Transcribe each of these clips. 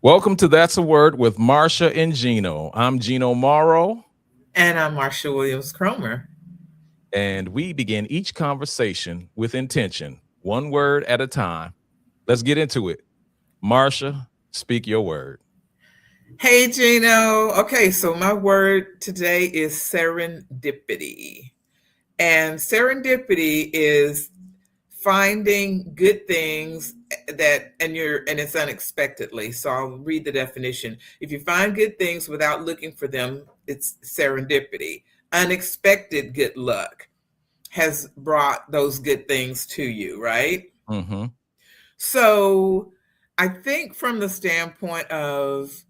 Welcome to That's a Word with Marcia and Gino. I'm Gino Morrow, And I'm Marcia Williams Cromer. and we begin each conversation with intention, one word at a time. Let's get into it. Marcia, speak your word. Hey, Gino. Okay, so my word today is serendipity. And serendipity is finding good things and it's unexpectedly. So I'll read the definition. If you find good things without looking for them, it's serendipity. Unexpected good luck has brought those good things to you, right? Mm-hmm. So I think from the standpoint of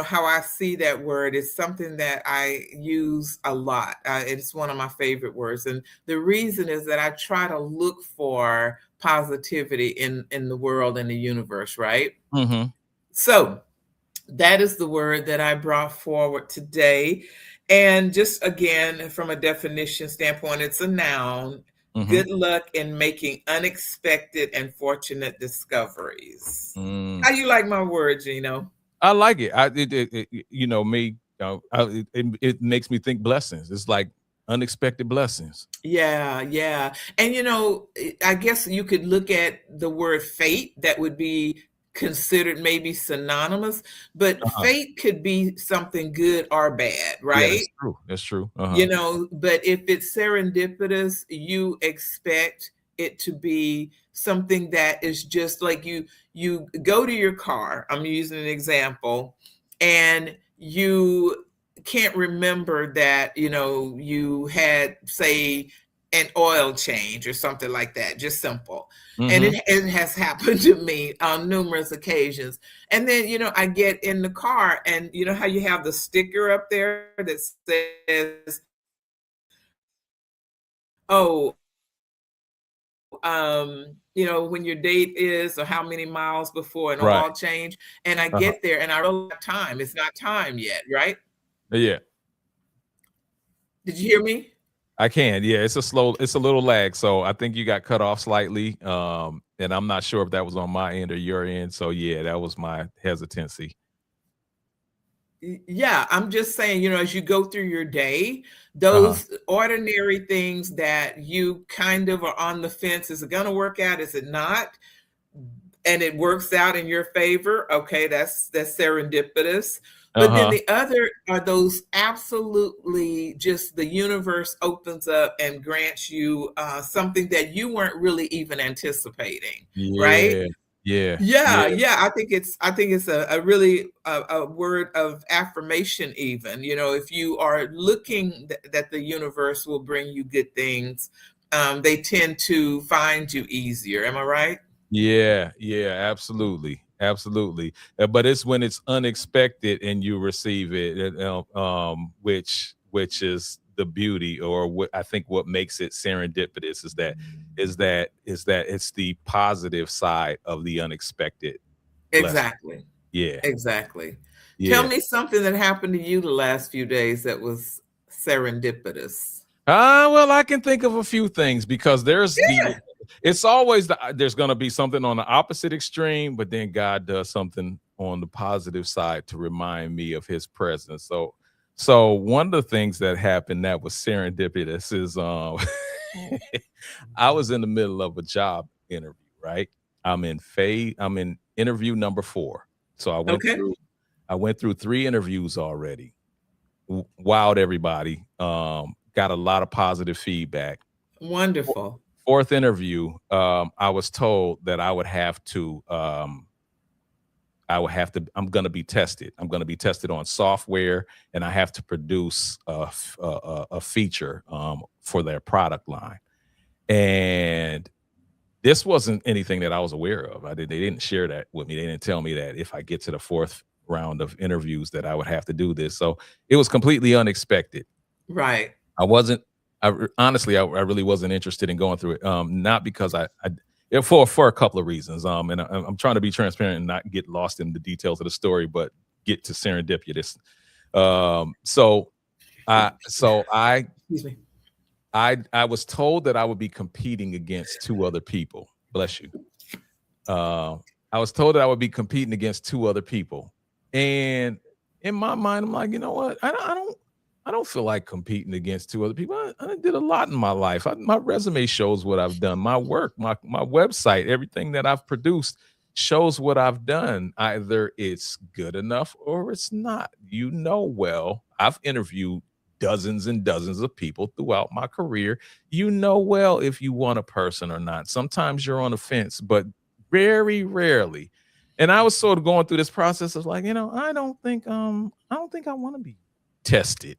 how I see that word is something that I use a lot. It's one of my favorite words, and the reason is that I try to look for positivity in the world and the universe, right? Mm-hmm. So that is the word that I brought forward today. And just again, from a definition standpoint, it's a noun. Mm-hmm. Good luck in making unexpected and fortunate discoveries. Mm. How you like my word, Gino? I like it. Me. It makes me think blessings. It's like unexpected blessings. Yeah, yeah. And I guess you could look at the word fate, that would be considered maybe synonymous, but Uh-huh. fate could be something good or bad, Yeah, right? that's true. That's true. Uh-huh. But if it's serendipitous, you expect it to be something that is just like you go to your car. I'm using an example, and you can't remember that you had, say, an oil change or something like that, just simple. And Mm-hmm. it has happened to me on numerous occasions. And then I get in the car, and you know how you have the sticker up there that says, oh, when your date is, or how many miles before an Right. oil change. And I Uh-huh. get there and I realize time, it's not time yet, right? Yeah. Did you hear me? I can. Yeah, it's a little lag. So I think you got cut off slightly. And I'm not sure if that was on my end or your end. So yeah, that was my hesitancy. Yeah, I'm just saying, as you go through your day, Uh-huh. those ordinary things that you kind of are on the fence, is it going to work out? Is it not? And it works out in your favor. Okay, that's serendipitous. But then Uh-huh. the other are those absolutely, just the universe opens up and grants you something that you weren't really even anticipating, right? Yeah. Yeah. Yeah, Yeah. yeah. I think it's a really a word of affirmation. Even if you are looking that the universe will bring you good things, they tend to find you easier. Am I right? Yeah. Yeah. Absolutely. Absolutely. But it's when it's unexpected and you receive it, which is the beauty, or what I think what makes it serendipitous is that it's the positive side of the unexpected blessing. Exactly. Yeah. Exactly. Tell Yeah. me something that happened to you the last few days that was serendipitous. Well, I can think of a few things because Yeah. it's always there's going to be something on the opposite extreme, but then God does something on the positive side to remind me of his presence. So one of the things that happened that was serendipitous is, I was in the middle of a job interview, right? I'm in interview number 4. So Okay. I went through 3 interviews already. Wowed everybody. Got a lot of positive feedback. Four- Wonderful. Fourth interview, I was told that I'm going to be tested. I'm going to be tested on software, and I have to produce a feature for their product line. And this wasn't anything that I was aware of. They didn't share that with me. They didn't tell me that if I get to the 4th round of interviews that I would have to do this. So it was completely unexpected. Right. I wasn't. Honestly, I really wasn't interested in going through it. Not because for a couple of reasons. And I'm trying to be transparent and not get lost in the details of the story, but get to serendipitous. So I Excuse me. I was told that I would be competing against 2 other people. Bless you. Uh, I was told that I would be competing against 2 other people. And in my mind, I'm like, you know what? I don't feel like competing against 2 other people. I did a lot in my life. My resume shows what I've done. My work, my website, everything that I've produced shows what I've done. Either it's good enough or it's not. You know well, I've interviewed dozens and dozens of people throughout my career. You know well if you want a person or not. Sometimes you're on the fence, but very rarely. And I was sort of going through this process of like, I don't think I want to be tested.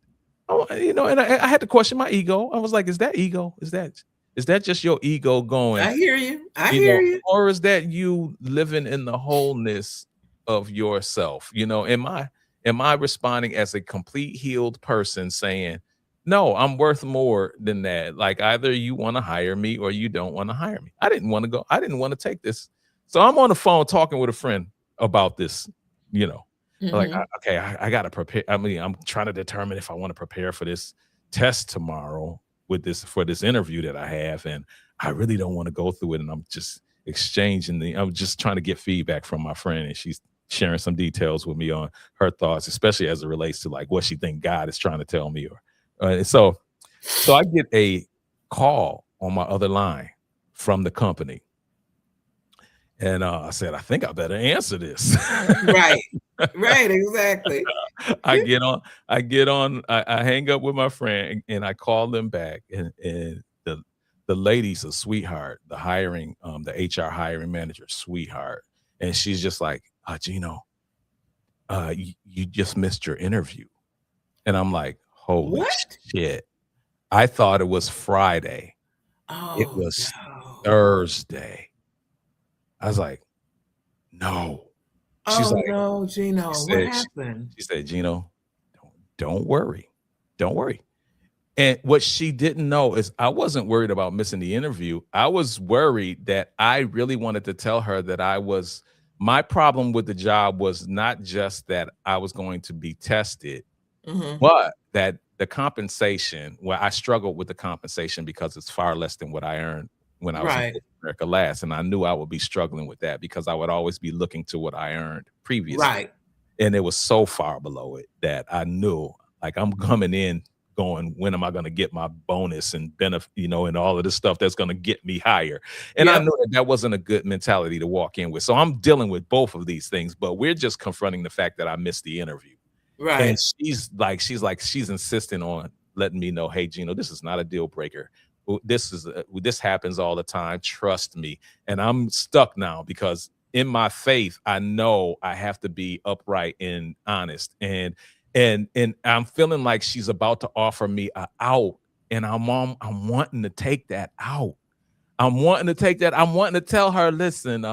Oh, and I had to question my ego. I was like, is that ego? Is that just your ego going, I hear you. I hear you. or is that you living in the wholeness of yourself? Am I responding as a complete healed person saying, no, I'm worth more than that. Like either you want to hire me or you don't want to hire me. I didn't want to go. I didn't want to take this. So I'm on the phone talking with a friend about this, you know, like, Mhm. okay, I got to prepare. I mean, I'm trying to determine if I want to prepare for this test tomorrow for this interview that I have. And I really don't want to go through it. And I'm just I'm just trying to get feedback from my friend. And she's sharing some details with me on her thoughts, especially as it relates to like what she think God is trying to tell me. So I get a call on my other line from the company. And I said, I think I better answer this. Right. Right, exactly. I hang up with my friend and I call them back and the lady's a sweetheart, the HR hiring manager, sweetheart. And she's just like, Gino, you just missed your interview. And I'm like, holy What? shit. I thought it was Friday. It Oh, was no. Thursday. I was like, no. She's Oh, like, no, she Gino. What said, happened? she said, Gino, don't worry. Don't worry. And what she didn't know is I wasn't worried about missing the interview. I was worried that I really wanted to tell her that my problem with the job was not just that I was going to be tested, Mhm. but that the compensation, well, I struggled with the compensation because it's far less than what I earned when I was in Right. corporate America last. And I knew I would be struggling with that because I would always be looking to what I earned previously. Right. And it was so far below it that I knew like I'm coming in going, when am I going to get my bonus and benefit, and all of this stuff that's going to get me higher. And I Yep. knew that wasn't a good mentality to walk in with. So I'm dealing with both of these things, but we're just confronting the fact that I missed the interview. And Right. she's insisting on letting me know, hey, Gino, this is not a deal breaker. This happens all the time. Trust me. And I'm stuck now because in my faith, I know I have to be upright and honest. And I'm feeling like she's about to offer me a out. And I'm wanting to take that out. I'm wanting to take that. I'm wanting to tell her, listen,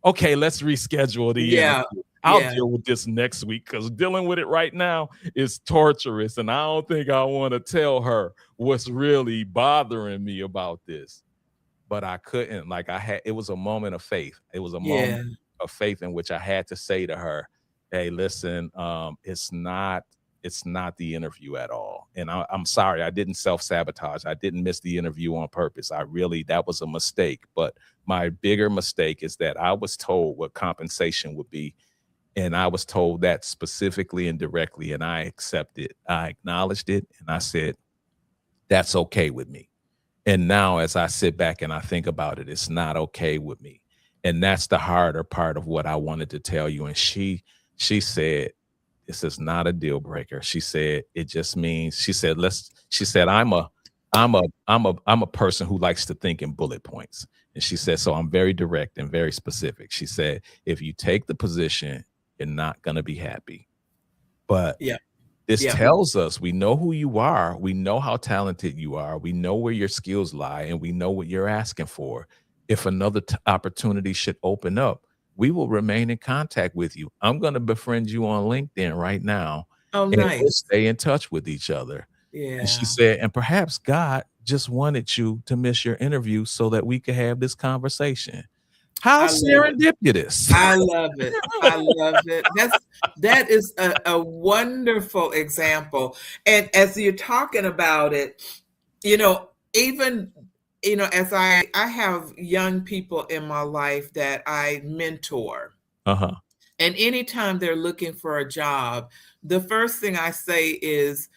okay, let's reschedule the Yeah. interview. I'll Yeah. deal with this next week because dealing with it right now is torturous. And I don't think I want to tell her what's really bothering me about this. But I couldn't. It was a moment of faith. It was a moment Yeah. of faith in which I had to say to her, hey, listen, it's not the interview at all. And I'm sorry, I didn't self-sabotage. I didn't miss the interview on purpose. That was a mistake. But my bigger mistake is that I was told what compensation would be. And I was told that specifically and directly, and I accepted. I acknowledged it, and I said, that's okay with me. And now as I sit back and I think about it, it's not okay with me. And that's the harder part of what I wanted to tell you. And she said, this is not a deal breaker. She said, it just means, she said, I'm a person who likes to think in bullet points. And she said, so I'm very direct and very specific. She said, if you take the position, you're not going to be happy. But Yeah. this Yeah. tells us we know who you are. We know how talented you are. We know where your skills lie, and we know what you're asking for. If another opportunity should open up, we will remain in contact with you. I'm going to befriend you on LinkedIn right now, Oh, and we'll nice. stay in touch with each other. And she Yeah. said, and perhaps God just wanted you to miss your interview so that we could have this conversation. How I love it. serendipitous. I love it. I love it. That is a wonderful example. And as you're talking about it, even as I have young people in my life that I mentor, Uh-huh. and anytime they're looking for a job, the first thing I say is,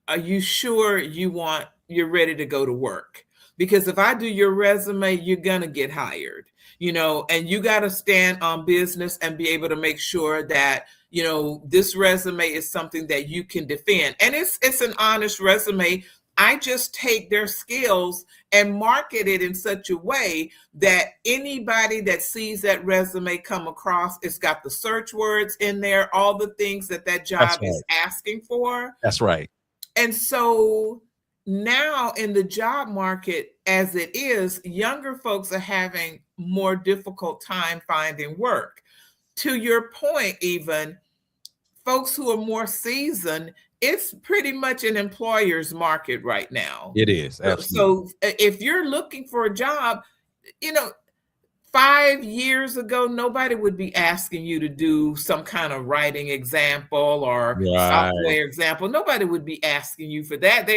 are you sure you're ready to go to work? Because if I do your resume, you're going to get hired, and you got to stand on business and be able to make sure that, this resume is something that you can defend. And it's an honest resume. I just take their skills and market it in such a way that anybody that sees that resume come across, it's got the search words in there, all the things that That's job is right. asking for. That's right. And so now in the job market as it is, younger folks are having more difficult time finding work. To your point, even folks who are more seasoned, it's pretty much an employer's market right now. It is, absolutely. So if you're looking for a job, you know, 5 years ago, nobody would be asking you to do some kind of writing example or Right. software example. Nobody would be asking you for that.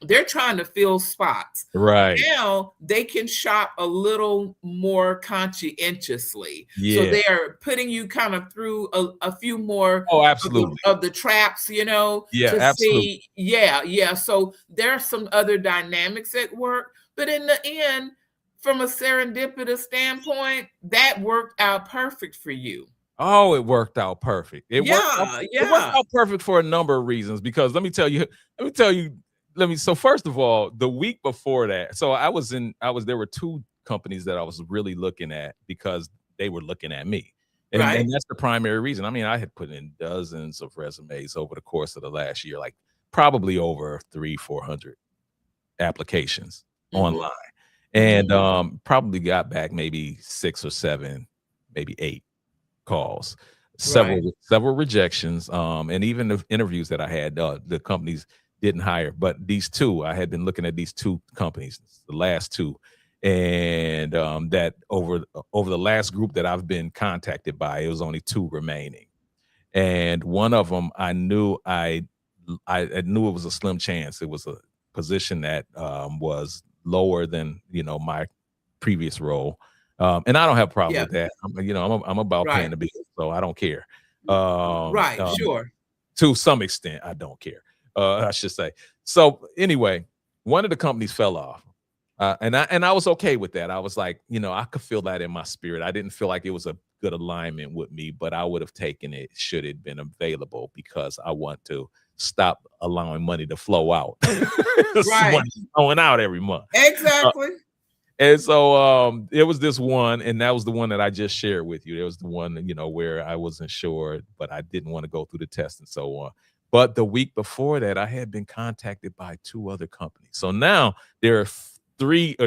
They're trying to fill spots. Right. Now they can shop a little more conscientiously. So Yeah. they are putting you kind of through a few more Oh, of the, absolutely. of the traps, Yeah, to absolutely. see. Yeah. So there are some other dynamics at work. But in the end, from a serendipitous standpoint, that worked out perfect for you. Oh, it worked out perfect. Yeah, It worked yeah. out perfect for a number of reasons because so first of all, the week before that, so there were two companies that I was really looking at because they were looking at me. Right. And that's the primary reason. I mean, I had put in dozens of resumes over the course of the last year, like probably over 300-400 applications Mm-hmm. online. And probably got back maybe 6 or 7, maybe 8 calls, Right. several rejections, and even the interviews that I had, the companies didn't hire. But these two, I had been looking at these two companies, the last two, and that over the last group that I've been contacted by, it was only 2 remaining, and one of them I knew it was a slim chance. It was a position that was lower than my previous role, and I don't have a problem Yeah. with that. I'm about paying Right. the bills, so I don't care. Right. Sure. To some extent, I don't care. I should say. So anyway, one of the companies fell off, and I was okay with that. I was like, I could feel that in my spirit. I didn't feel like it was a good alignment with me, but I would have taken it should it been available because I want to stop allowing money to flow out. Right. Money flowing out every month. Uh, Exactly. and so it was this one, and that was the one that I just shared with you. It was the one, where I wasn't sure, but I didn't want to go through the test and so on. But the week before that, I had been contacted by 2 other companies. So now there are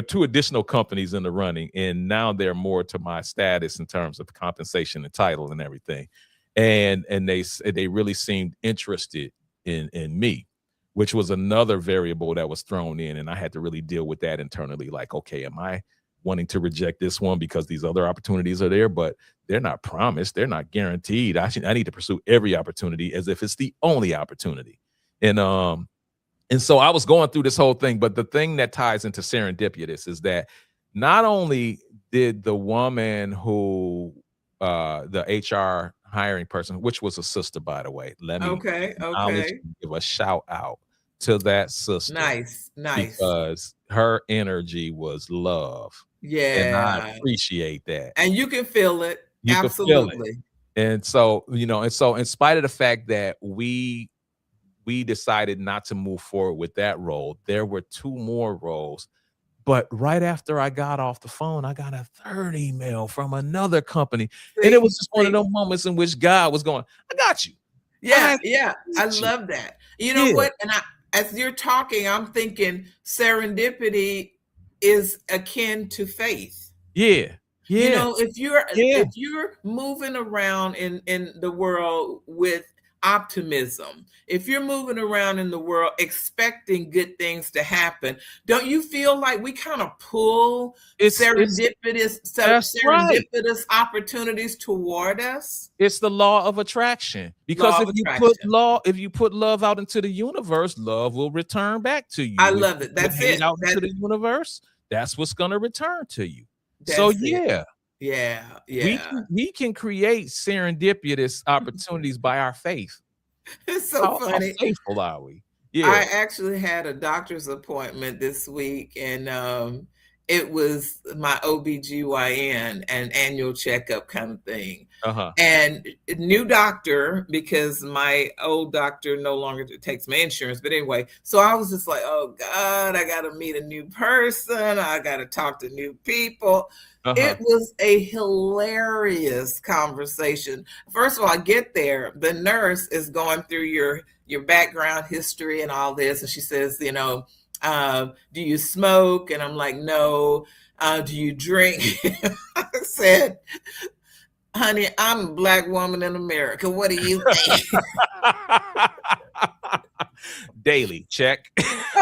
2 additional companies in the running, and now they're more to my status in terms of compensation and title and everything. And they really seemed interested in me, which was another variable that was thrown in, and I had to really deal with that internally. Like, okay, am I wanting to reject this one because these other opportunities are there, but they're not promised, they're not guaranteed. I need to pursue every opportunity as if it's the only opportunity. And so I was going through this whole thing, but the thing that ties into serendipitous is that not only did the woman who the HR hiring person, which was a sister, by the way, let me Okay. acknowledge Okay. and give a shout out to that sister Nice. Nice. because her energy was love, and I Yeah. appreciate that. And you can feel it. You could feel it. Absolutely. And so in spite of the fact that we decided not to move forward with that role, there were 2 more roles. But right after I got off the phone, I got a third email from another company. And it See, was just one of see. those moments in which God was going, I got you. Yeah, I yeah. I got you. love that. You know Yeah. what? And as you're talking, I'm thinking serendipity is akin to faith. Yeah. Yeah. If you're Yeah. if you're moving around in the world with optimism, if you're moving around in the world expecting good things to happen, don't you feel like we kind of pull It's that's right. serendipitous opportunities toward us? It's the law of attraction. Because Law of attraction. if you put love out into the universe, love will return back to I you. If love you it. put That's hate it. out into That the universe, that's what's going to return to you. So That's it. yeah, Yeah, we yeah. can create serendipitous opportunities by our faith. It's so How funny. faithful are we? I Yeah. actually had a doctor's appointment this week, and it was my OBGYN, an annual checkup kind of thing. Uh-huh. And new doctor, because my old doctor no longer takes my insurance. But anyway, so I was just like, oh God, I got to meet a new person. I got to talk to new people. Uh-huh. It was a hilarious conversation. First of all, I get there, the nurse is going through your background history and all this, and she says, do you smoke? And I'm like, no. Do you drink? I said, honey, I'm a Black woman in America. What do you think? Daily check.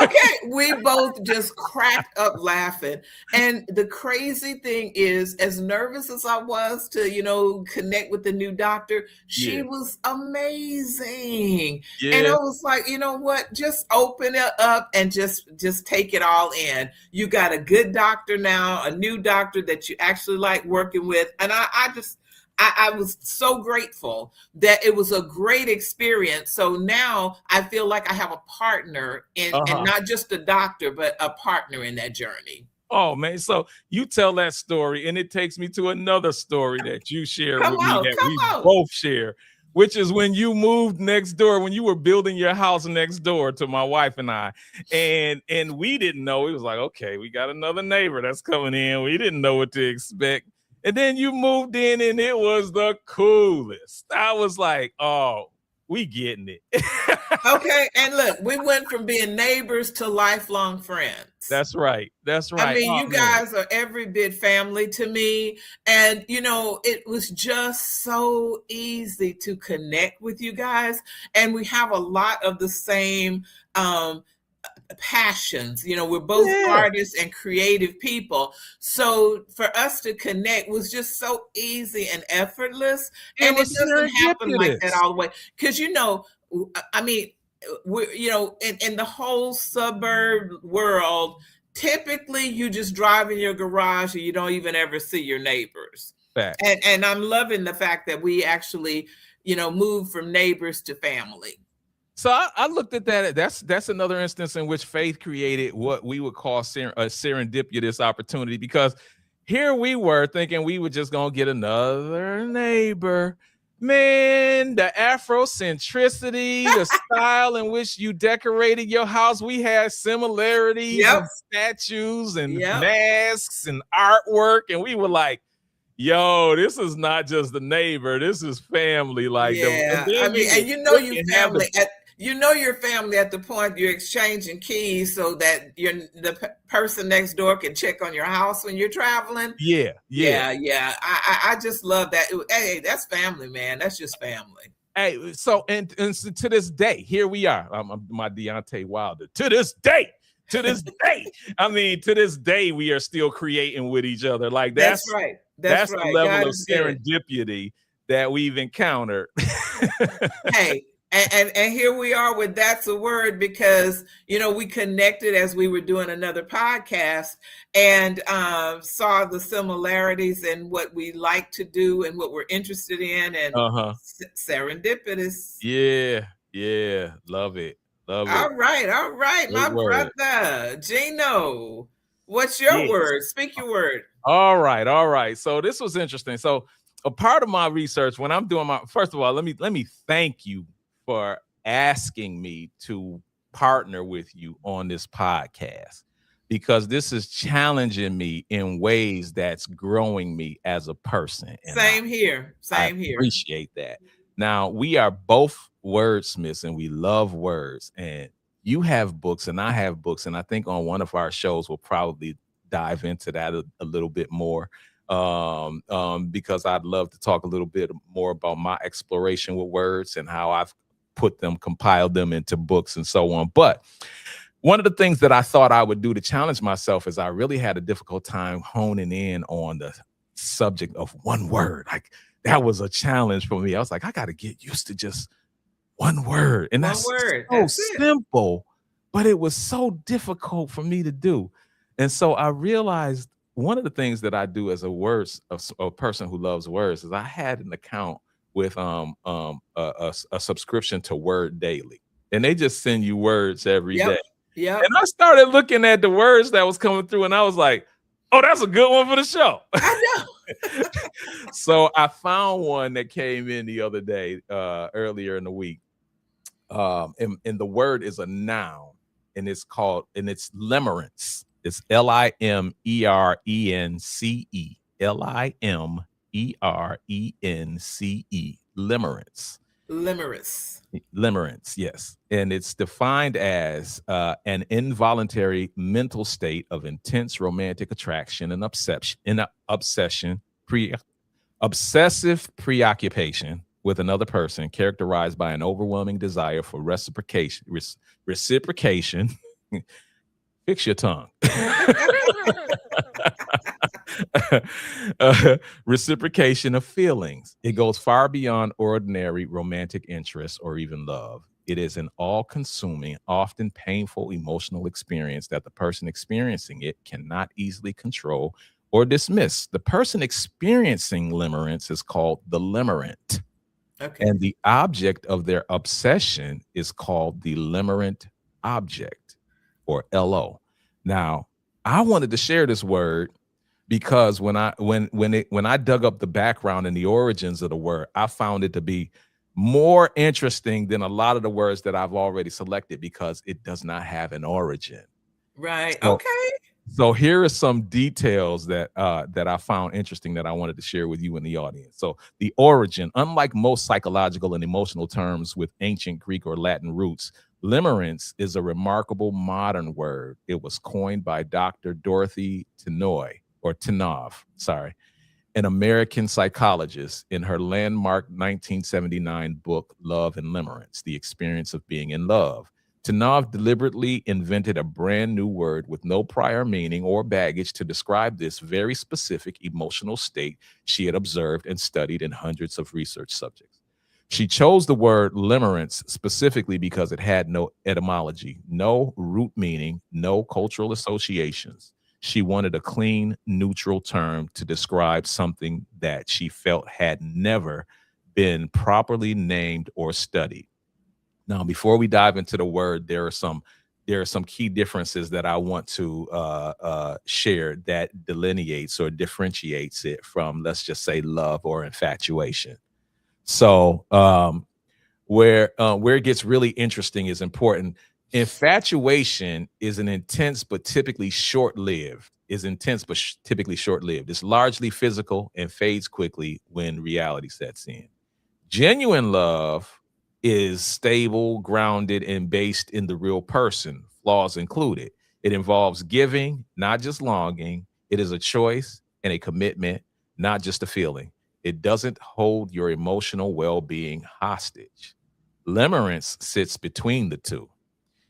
Okay, we both just cracked up laughing. And the crazy thing is, as nervous as I was to, connect with the new doctor, she was amazing. And I Yeah. was like, you know what? Just open it up and just take it all in. You got a good doctor now, a new doctor that you actually like working with. And I was so grateful that it was a great experience. So now I feel like I have a partner in, and not just a doctor, but a partner in that journey. Oh man, so you tell that story, and it takes me to another story that you shared with me that we both share, which is when you moved next door, when you were building your house next door to my wife and I, and we didn't know. It was like, okay, we got another neighbor that's coming in. We didn't know what to expect. And then you moved in and it was the coolest. I was like, oh, we getting it. Okay. And look, we went from being neighbors to lifelong friends. That's right. That's right. I mean, you guys are every bit family to me. And, it was just so easy to connect with you guys. And we have a lot of the same passions. We're both artists and creative people. So for us to connect was just so easy and effortless. And it doesn't happen like that all the way. Because, I mean, we're, in the whole suburb world, typically you just drive in your garage and you don't even ever see your neighbors. And I'm loving the fact that we actually, move from neighbors to family. So I looked at that. That's another instance in which faith created what we would call a serendipitous opportunity, because here we were thinking we were just going to get another neighbor. Man, the Afrocentricity, the style in which you decorated your house, we had similarities of statues and masks and artwork. And we were like, yo, this is not just the neighbor, this is family. Like, your family. Your family at the point you're exchanging keys so that the person next door can check on your house when you're traveling. Yeah. I just love that. Hey, that's family, man. That's just family. Hey, so and to this day, here we are. My Deontay Wilder. To this day, I mean, to this day, we are still creating with each other. Like that's right. That's right. The level of serendipity that we've encountered. Hey. And here we are with That's a Word, because, we connected as we were doing another podcast and saw the similarities in what we like to do and what we're interested in, and serendipitous. Yeah. Love it. All right. Great my word. Brother, Gino, what's your word? Speak your word. All right. So this was interesting. So a part of my research when I'm doing first of all, let me thank you for asking me to partner with you on this podcast, because this is challenging me in ways that's growing me as a person. And Same here. I appreciate that. Now, we are both wordsmiths and we love words, and you have books and I have books. And I think on one of our shows, we'll probably dive into that a little bit more. Because I'd love to talk a little bit more about my exploration with words and how I've compiled them into books and so on. But one of the things that I thought I would do to challenge myself is I really had a difficult time honing in on the subject of one word. Like, that was a challenge for me. I was like, I got to get used to just one word. And that's so simple, but it was so difficult for me to do. And so I realized one of the things that I do as a person who loves words is I had an account with a subscription to Word Daily, and they just send you words every Yep. day. Yep. And I started looking at the words that was coming through, and I was like, "Oh, that's a good one for the show." I know. So I found one that came in the other day, earlier in the week. And the word is a noun, and it's limerence. It's Limerence. Limerence. Limerence. Limerence. Limerence, yes. And it's defined as an involuntary mental state of intense romantic attraction and obsessive preoccupation with another person, characterized by an overwhelming desire for reciprocation. Fix your tongue. Reciprocation of feelings. It goes far beyond ordinary romantic interest or even love. It is an all-consuming, often painful emotional experience that the person experiencing it cannot easily control or dismiss. The person experiencing limerence is called the limerent, Okay. and the object of their obsession is called the limerent object, or LO. Now, I wanted to share this word because when I dug up the background and the origins of the word, I found it to be more interesting than a lot of the words that I've already selected because it does not have an origin. Right. So, Okay. so here are some details that I found interesting that I wanted to share with you in the audience. So the origin, unlike most psychological and emotional terms with ancient Greek or Latin roots, limerence is a remarkable modern word. It was coined by Dr. Dorothy Tennov, an American psychologist, in her landmark 1979 book, Love and Limerence, The Experience of Being in Love. Tennov deliberately invented a brand new word with no prior meaning or baggage to describe this very specific emotional state she had observed and studied in hundreds of research subjects. She chose the word limerence specifically because it had no etymology, no root meaning, no cultural associations. She wanted a clean, neutral term to describe something that she felt had never been properly named or studied. Now, before we dive into the word, there are some key differences that I want to share that delineates or differentiates it from, let's just say, love or infatuation. So, where it gets really interesting is important. Infatuation is intense but typically short-lived. It's largely physical and fades quickly when reality sets in. Genuine love is stable, grounded, and based in the real person, flaws included. It involves giving, not just longing. It is a choice and a commitment, not just a feeling. It doesn't hold your emotional well-being hostage. Limerence sits between the two.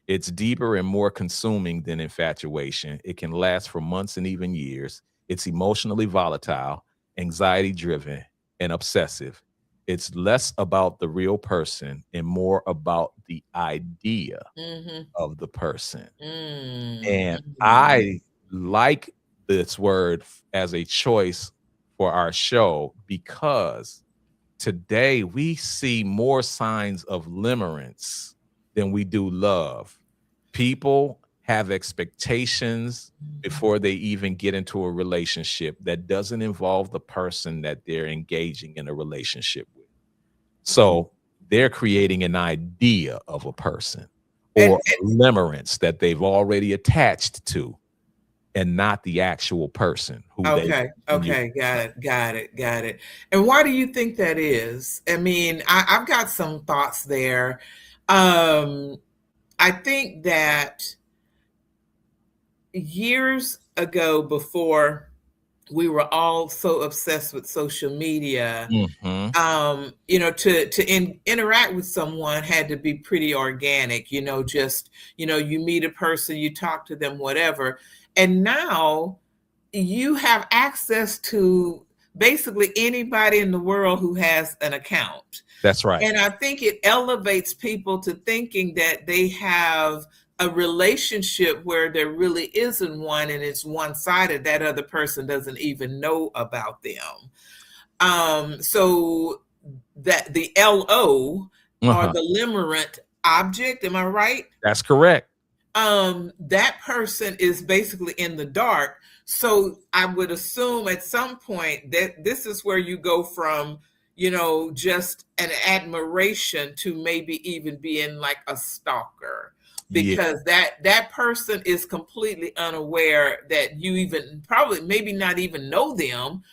It's deeper and more consuming than infatuation. It can last for months and even years. It's emotionally volatile, anxiety driven, and obsessive. It's less about the real person and more about the idea Mm-hmm. of the person. And Mm-hmm. I like this word as a choice for our show because today we see more signs of limerence than we do love. People have expectations before they even get into a relationship that doesn't involve the person that they're engaging in a relationship with. So they're creating an idea of a person And or a limerence that they've already attached to, and not the actual person who they okay, continue. okay, got it. And why do you think that is? I mean, I've got some thoughts there. Um, I think that years ago, before we were all so obsessed with social media, Mhm. interact with someone had to be pretty organic, just, you meet a person, you talk to them, whatever. And now you have access to basically anybody in the world who has an account. That's right. And I think it elevates people to thinking that they have a relationship where there really isn't one and it's one-sided, that other person doesn't even know about them. So that the LO or the limerent object, am I right? That's correct. That person is basically in the dark. So I would assume at some point that this is where you go from, just an admiration to maybe even being like a stalker, because that person is completely unaware that you even probably maybe not even know them,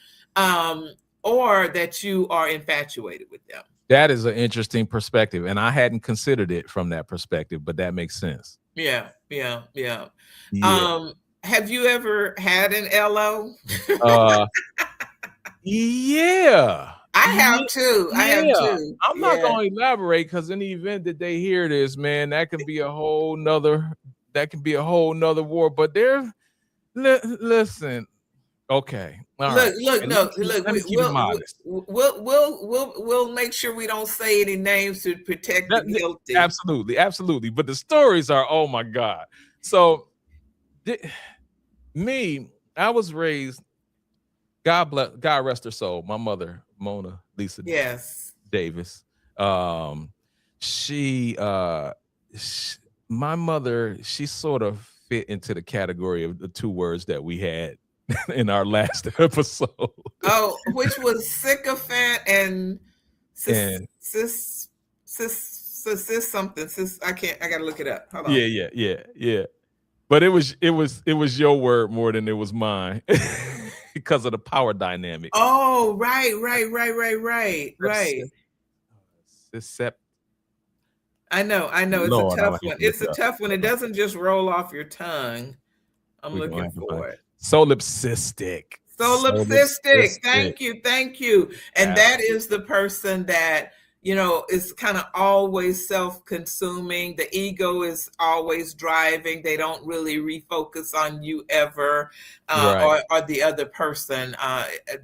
or that you are infatuated with them. That is an interesting perspective, and I hadn't considered it from that perspective, but that makes sense. Yeah. Have you ever had an LO? Yeah. I have too. I have too. I'm not going to elaborate, because in the event that they hear this, man, that could be a whole nother war. But listen. Okay. All right. Look. We'll make sure we don't say any names to protect the guilty. Absolutely. But the stories are, oh my God. So, I was raised. God rest her soul. My mother, Mona Lisa Davis. My mother, she sort of fit into the category of the two words that we had in our last episode. Oh, which was sycophant and something. I gotta look it up. Hold on. Yeah. But it was your word more than it was mine. Because of the power dynamic. Oh, right. I know. It's Lord, a tough one. It's a tough one. It doesn't just roll off your tongue. I'm looking for it. Solipsistic. Thank you. And that is the person that, is kind of always self-consuming. The ego is always driving. They don't really refocus on you ever, or the other person.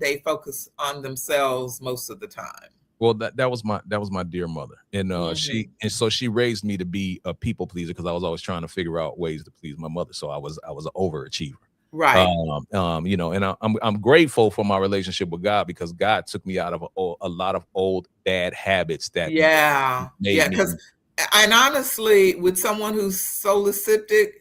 They focus on themselves most of the time. Well, that was my dear mother, and so she raised me to be a people pleaser, because I was always trying to figure out ways to please my mother. So I was an overachiever. Right. And I'm grateful for my relationship with God, because God took me out of a lot of old bad habits that because and honestly, with someone who's solipsistic,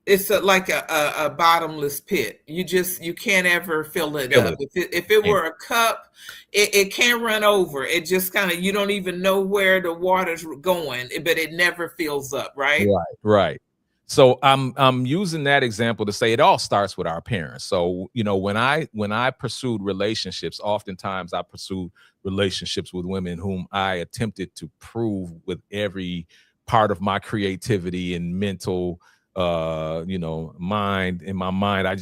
it's like a bottomless pit. You can't ever fill it up. If it were a cup, it can't run over. It just kind of, you don't even know where the water's going, but it never fills up. Right. So I'm using that example to say it all starts with our parents. So, when I pursued relationships, oftentimes I pursued relationships with women whom I attempted to prove with every part of my creativity and mental, mind. In my mind, I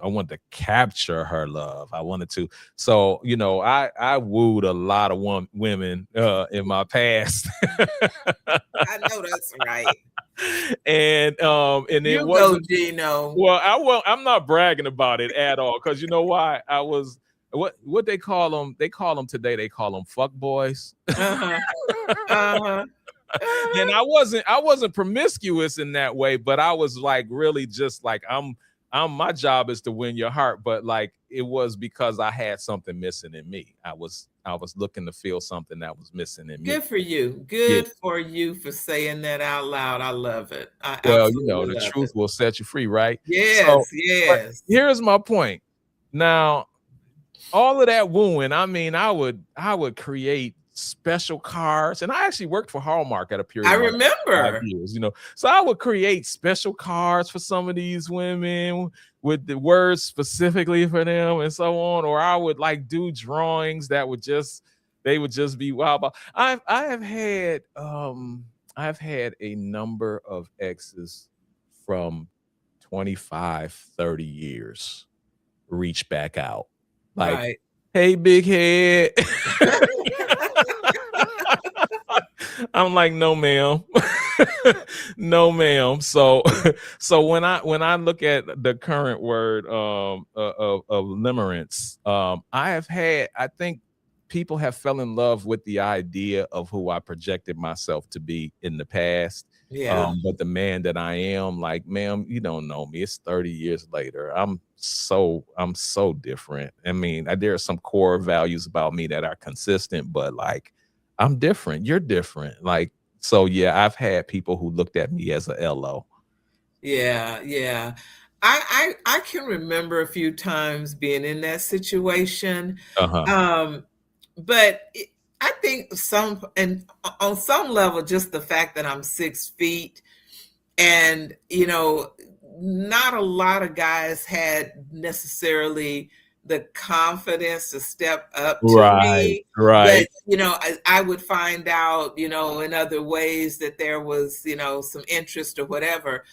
wanted to capture her love. I wanted to. So, I wooed a lot of women in my past. I know that's right. And it was Gino. Well, I'm not bragging about it at all, because you know why? I was what they call them. They call them today. They call them fuck boys. And I wasn't promiscuous in that way, but I was like really just like my job is to win your heart, but like it was because I had something missing in me. I was looking to feel something that was missing in me. Good for you. For you for saying that out loud. I love it. The truth will set you free, right? Yes. Here's my point. Now, all of that wooing, I would create special cards, and I actually worked for Hallmark at a period. I remember 5 years, so I would create special cards for some of these women with the words specifically for them and so on, or I would like do drawings that would just be wild. I've had a number of exes from 25, 30 years reach back out like, Hey, big head. I'm like, no, ma'am. No, ma'am. So when I look at the current word of limerence, I have had, I think people have fell in love with the idea of who I projected myself to be in the past. Yeah. But the man that I am, like, ma'am, you don't know me. It's 30 years later. I'm so different. I mean, there are some core values about me that are consistent, but like, I'm different. You're different. Like, so yeah, I've had people who looked at me as a LO. Yeah, yeah. I can remember a few times being in that situation. Uh-huh. But I think on some level, just the fact that I'm 6 feet, and not a lot of guys had necessarily the confidence to step up to Right, me. right. But I would find out in other ways that there was some interest or whatever.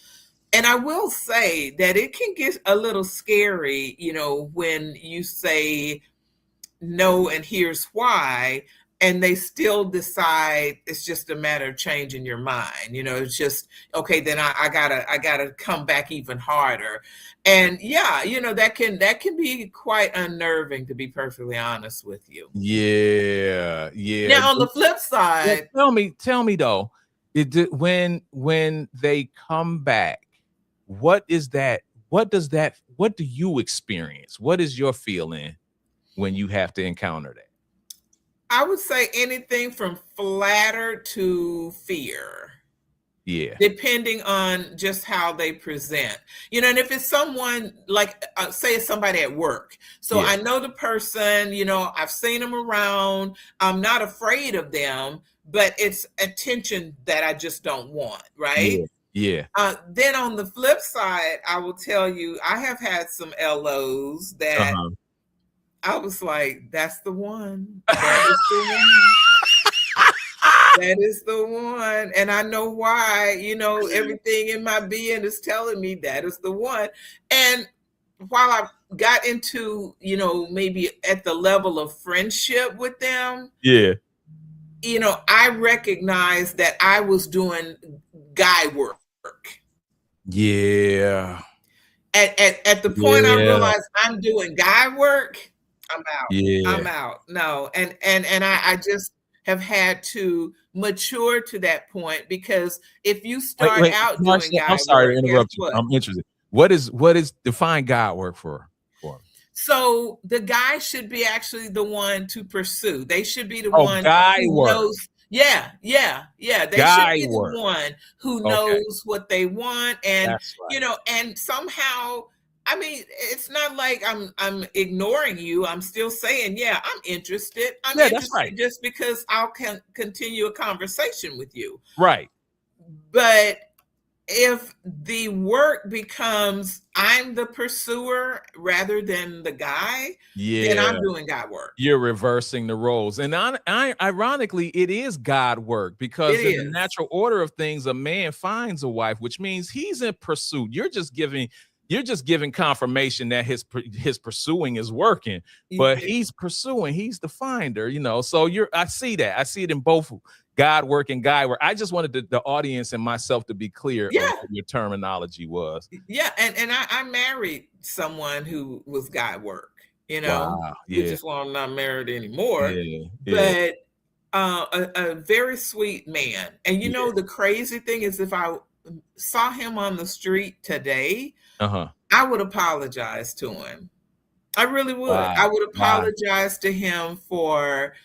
And I will say that it can get a little scary when you say no and here's why, and they still decide it's just a matter of changing your mind. It's just, okay, then I gotta come back even harder. And yeah, that can be quite unnerving, to be perfectly honest with you. Yeah, yeah. Now on the flip Well, side, tell me though, when they come back, what is that? What do you experience? What is your feeling when you have to encounter that? I would say anything from flattered to fear, Yeah, depending on just how they present. And if it's someone like, say it's somebody at work. So yeah, I know the person, I've seen them around. I'm not afraid of them, but it's attention that I just don't want, right? yeah, yeah. Then on the flip side, I will tell you, I have had some LOs that Uh-huh. I was like, that's the one. That is the one. That is the one. And I know why, everything in my being is telling me that is the one. And while I got into, maybe at the level of friendship with them, Yeah, I recognized that I was doing guy work. yeah, At the point I yeah, realized I'm doing guy work, I'm out. I'm yeah. out. No. And I just have had to mature to that point, because if you start Wait, out doing Marcia, I'm guy sorry work, to guess interrupt you. what? I'm interested. What is define God work for? So the guy should be actually the one to pursue. They should be the Oh, one guy who work. knows. Yeah, yeah, yeah. They should Guy be the work. one who Okay, knows what they want, and that's right. and somehow, I mean, it's not like I'm ignoring you. I'm still saying, yeah, I'm interested. I'm Yeah, that's right. interested just because I'll continue a conversation with you. Right. But if the work becomes I'm the pursuer rather than the guy, then Yeah. I'm doing guy work. You're reversing the roles. And ironically, it is God work, It because in the is. natural order of things, a man finds a wife, which means he's in pursuit. You're just giving confirmation that his pursuing is working, but he's pursuing, he's the finder. So I see that. I see it in both God work and guy work. I just wanted the audience and myself to be clear on Yeah, what your terminology was. yeah. And I married someone who was guy work, Wow. which Yeah. is why I'm not married anymore. Yeah. Yeah. But a very sweet man. And Yeah. the crazy thing is, if I saw him on the street today, Uh-huh. I would apologize to him. I really would. Wow. I would Wow. apologize to him for,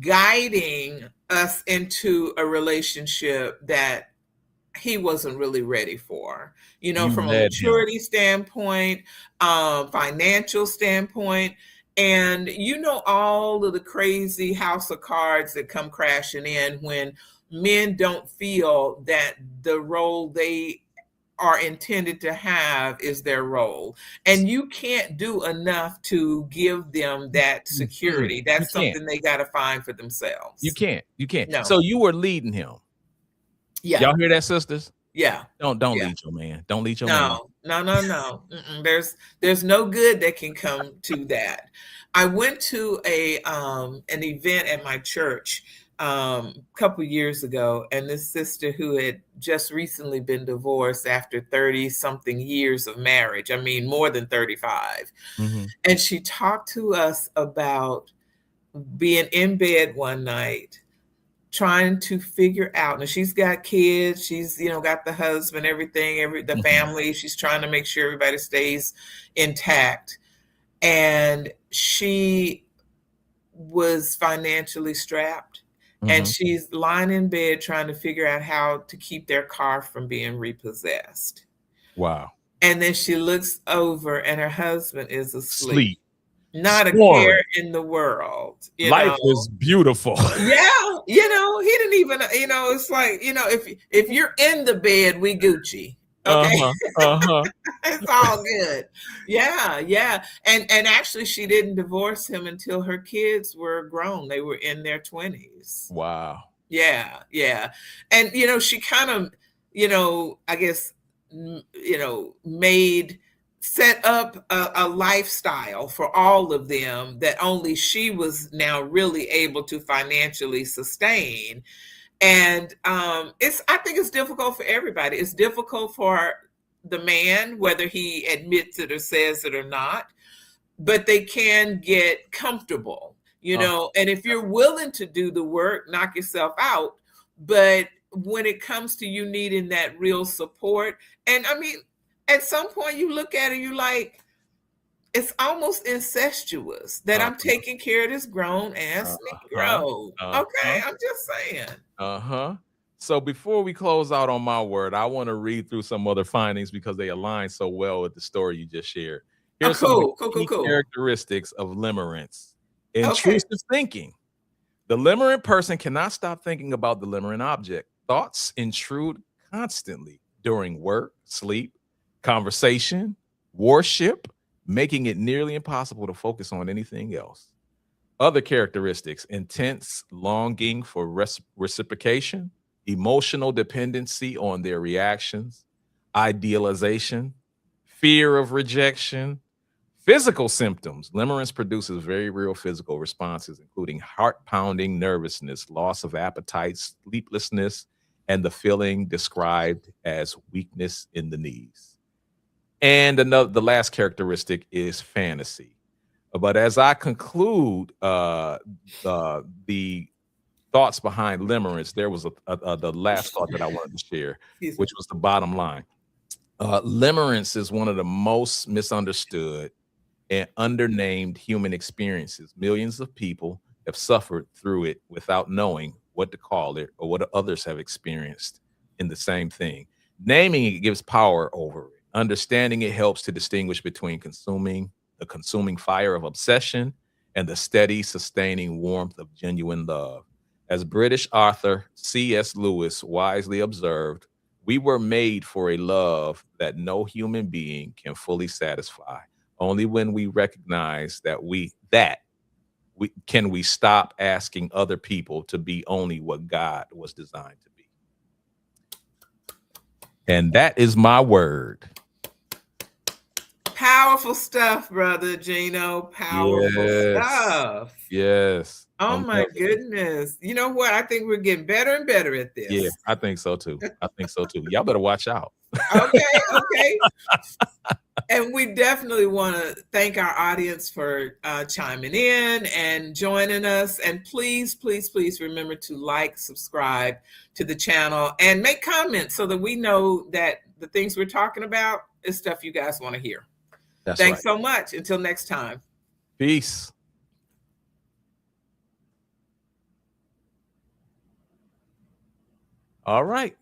guiding us into a relationship that he wasn't really ready for, You from a led him. maturity standpoint, financial standpoint, and all of the crazy house of cards that come crashing in when men don't feel that the role they are intended to have is their role. And you can't do enough to give them that You can't. security. You That's can't. something they got to find for You themselves. can't. You can't. No. So you were leading him. Yeah. Y'all hear that, sisters? Yeah. Don't Yeah. lead your man. Don't lead your man. No. There's no good that can come to that. I went to an event at my church couple years ago, and this sister who had just recently been divorced after 30 something years of marriage. I mean, more than 35. Mm-hmm. And she talked to us about being in bed one night, trying to figure out, and she's got kids, she's, got the husband, everything, the family, she's trying to make sure everybody stays intact. And she was financially strapped. And she's lying in bed trying to figure out how to keep their car from being repossessed. Wow. And then she looks over and her husband is asleep. Sleep. Not Snoring. a care in the world. Life is beautiful. Yeah. He didn't even, it's like, if you're in the bed, we Gucci. Okay. It's all good. Yeah. And actually she didn't divorce him until her kids were grown. They were in their 20s. Wow. Yeah. And she kind of, I guess, set up a lifestyle for all of them that only she was now really able to financially sustain. And I think it's difficult for everybody. It's difficult for the man, whether he admits it or says it or not, but they can get comfortable, and if you're willing to do the work, knock yourself out. But when it comes to you needing that real support, and I mean, at some point you look at it, you like, it's almost incestuous that I'm taking care of this grown ass Negro. Okay, I'm just saying. So before we close out on my word, I want to read through some other findings because they align so well with the story you just shared. Here's some key characteristics of limerence. Intrusive thinking. The limerent person cannot stop thinking about the limerent object. Thoughts intrude constantly during work, sleep, conversation, worship, making it nearly impossible to focus on anything else. Other characteristics: intense longing for reciprocation, emotional dependency on their reactions, idealization, fear of rejection. Physical symptoms: limerence produces very real physical responses, including heart pounding, nervousness, loss of appetite, sleeplessness, and the feeling described as weakness in the knees. And the last characteristic is fantasy. But as I conclude the thoughts behind limerence, there was the last thought that I wanted to share, which was the bottom line. Limerence is one of the most misunderstood and undernamed human experiences. Millions of people have suffered through it without knowing what to call it or what others have experienced in the same thing. Naming it gives power over it. Understanding it helps to distinguish between the consuming fire of obsession and the steady, sustaining warmth of genuine love. As British author C.S. Lewis wisely observed, we were made for a love that no human being can fully satisfy. Only when we recognize that we can we stop asking other people to be only what God was designed to be. And that is my word. Powerful stuff, brother Gino. Powerful stuff. Yes. Oh my goodness. You know what? I think we're getting better and better at this. Yeah, I think so too. Y'all better watch out. Okay. And we definitely want to thank our audience for chiming in and joining us. And please remember to like, subscribe to the channel, and make comments so that we know that the things we're talking about is stuff you guys want to hear. Thanks so much. Until next time. Peace. All right.